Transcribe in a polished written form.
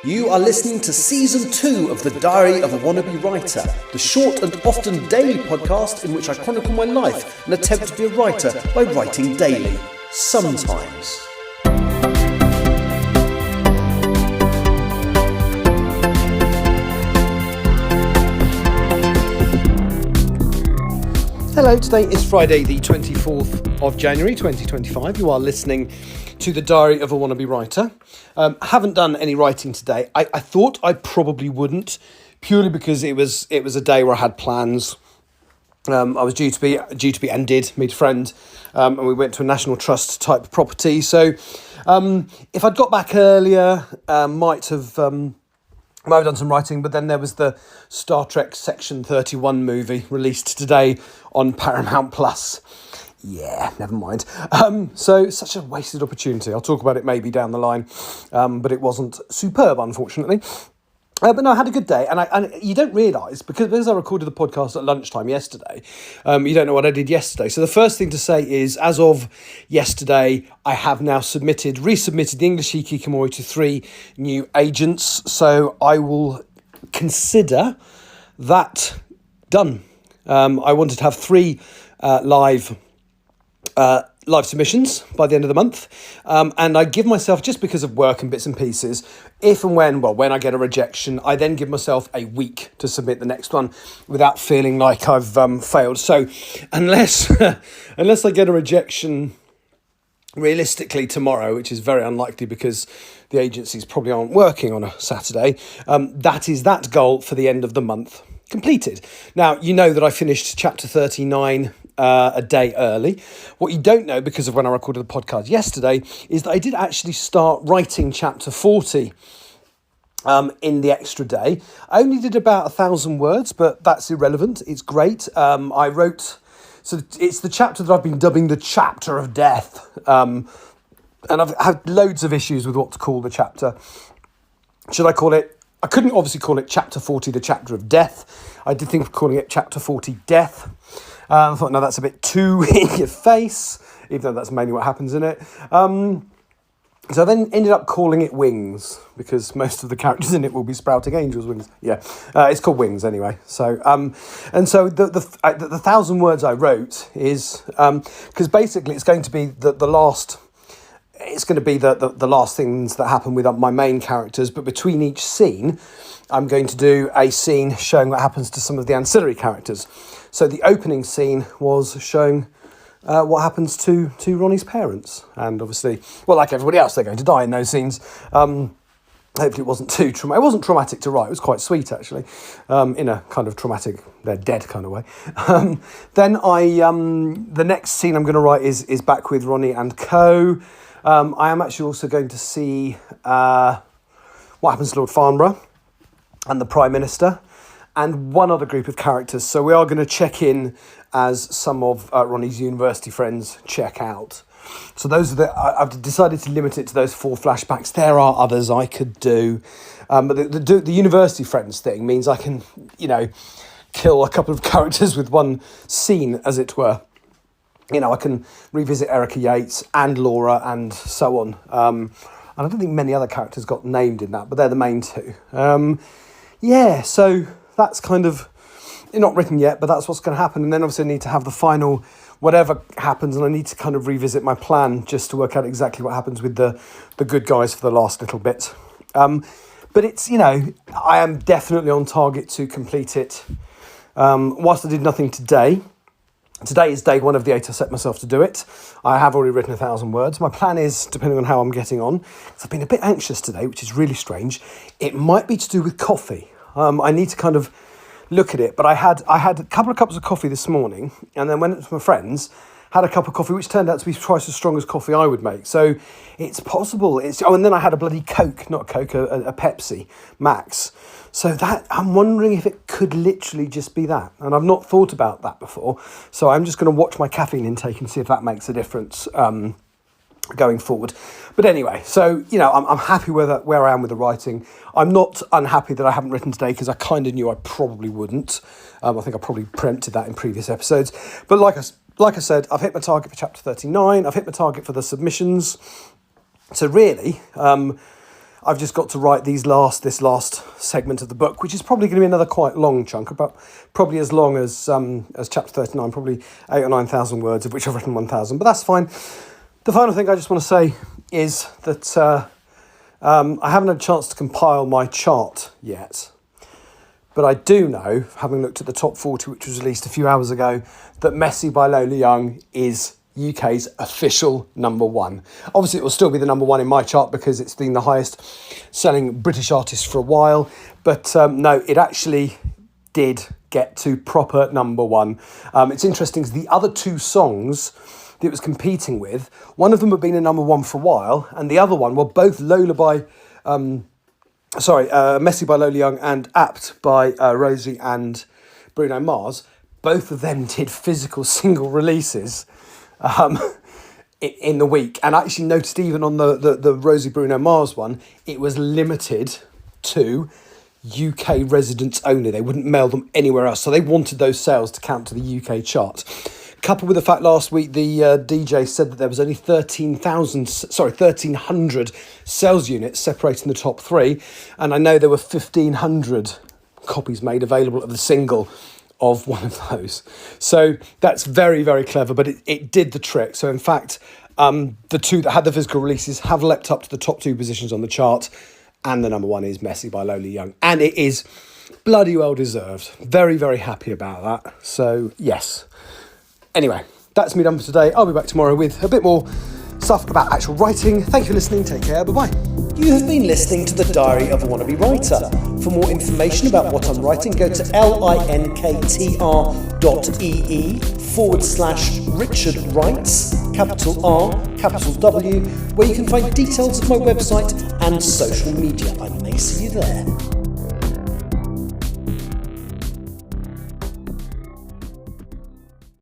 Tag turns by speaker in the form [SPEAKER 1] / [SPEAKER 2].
[SPEAKER 1] You are listening to Season 2 of The Diary of a Wannabe Writer, the short and often daily podcast in which I chronicle my life and attempt to be a writer by writing daily. Sometimes. Hello, today is Friday the 24th of January 2025. You are listening to The Diary of a Wannabe Writer. Haven't done any writing today. I thought I probably wouldn't, purely because it was a day where I had plans. I was due to be and did meet a friend, and we went to a National Trust type property. So if I'd got back earlier, might have done some writing, but then there was the Star Trek Section 31 movie released today on Paramount Plus. Yeah, never mind. So such a wasted opportunity. I'll talk about it maybe down the line, but it wasn't superb, unfortunately. But no, I had a good day, and you don't realise, because I recorded the podcast at lunchtime yesterday, you don't know what I did yesterday. So the first thing to say is, as of yesterday, I have now resubmitted the English Hikikomori to 3 new agents. So I will consider that done. I wanted to have 3 live submissions by the end of the month, and I give myself, just because of work and bits and pieces, if and when I get a rejection, I then give myself a week to submit the next one without feeling like I've failed. So unless I get a rejection realistically tomorrow, which is very unlikely because the agencies probably aren't working on a Saturday, that is that goal for the end of the month completed. Now, you know that I finished chapter 39 a day early. What you don't know, because of when I recorded the podcast yesterday, is that I did actually start writing chapter 40 in the extra day. I only did about 1,000 words, but that's irrelevant. It's great. I wrote... So it's the chapter that I've been dubbing the chapter of death. And I've had loads of issues with what to call the chapter. Should I call it... I couldn't obviously call it chapter 40, the chapter of death. I did think of calling it chapter 40, death. I thought, no, that's a bit too in your face, even though that's mainly what happens in it. So I then ended up calling it Wings, because most of the characters in it will be sprouting angels' wings. Yeah, it's called Wings anyway. So, and so the 1,000 words I wrote is, because basically it's going to be the last... It's going to be the last things that happen with my main characters, but between each scene, I'm going to do a scene showing what happens to some of the ancillary characters. So the opening scene was showing what happens to Ronnie's parents. And obviously, well, like everybody else, they're going to die in those scenes. Hopefully it wasn't too traumatic. It wasn't traumatic to write. It was quite sweet, actually, in a kind of traumatic, they're dead kind of way. Then the next scene I'm going to write is back with Ronnie and Co. I am actually also going to see what happens to Lord Farnborough and the Prime Minister and one other group of characters. So we are going to check in as some of Ronnie's university friends check out. So those are I've decided to limit it to those 4 flashbacks. There are others I could do. But the university friends thing means I can, kill a couple of characters with one scene, as it were. I can revisit Erica Yates and Laura and so on. And I don't think many other characters got named in that, but they're the main 2. So that's kind of not written yet, but that's what's going to happen. And then obviously I need to have the final whatever happens, and I need to kind of revisit my plan just to work out exactly what happens with the good guys for the last little bit. But it's, I am definitely on target to complete it. Whilst I did nothing today is day 1 of the 8 I set myself to do it. I have already written 1,000 words. My plan is, depending on how I'm getting on, because I've been a bit anxious today, which is really strange. It might be to do with coffee. I need to kind of look at it. But I had a couple of cups of coffee this morning, and then went to my friends, had a cup of coffee, which turned out to be twice as strong as coffee I would make. So it's possible. And then I had a bloody Coke, not a Coke, a Pepsi Max. So that, I'm wondering if it could literally just be that. And I've not thought about that before. So I'm just going to watch my caffeine intake and see if that makes a difference going forward. But anyway, so, I'm happy with where I am with the writing. I'm not unhappy that I haven't written today, because I kind of knew I probably wouldn't. I think I probably preempted that in previous episodes. But like I said, I've hit my target for chapter 39. I've hit my target for the submissions. So really, I've just got to write this last segment of the book, which is probably going to be another quite long chunk, about probably as long as chapter 39, probably 8,000 or 9,000 words, of which I've written 1,000, but that's fine. The final thing I just want to say is that I haven't had a chance to compile my chart yet, but I do know, having looked at the top 40, which was released a few hours ago, that Messy by Lola Young is UK's official number one. Obviously, it will still be the number one in my chart because it's been the highest selling British artist for a while. But no, it actually did get to proper number one. It's interesting because the other two songs that it was competing with, one of them had been a number one for a while, and the other one were both Messy by Lola Young and Apt by Rosie and Bruno Mars. Both of them did physical single releases in the week, and I actually noticed even on the Rosie Bruno Mars one, it was limited to UK residents only. They wouldn't mail them anywhere else, so they wanted those sales to count to the UK chart. Coupled with the fact last week the DJ said that there was only 1,300 sales units separating the top three, and I know there were 1,500 copies made available of the single of one of those. So that's very, very clever, but it did the trick. So in fact, the two that had the physical releases have leapt up to the top two positions on the chart, and the number one is Messy by Lola Young, and it is bloody well deserved. Very, very happy about that. So yes. Anyway, that's me done for today. I'll be back tomorrow with a bit more stuff about actual writing. Thank you for listening. Take care. Bye-bye.
[SPEAKER 2] You have been listening to The Diary of a Wannabe Writer. For more information about what I'm writing, go to linktr.ee/Richard Writes, capital R, capital W, where you can find details of my website and social media. I may see you there.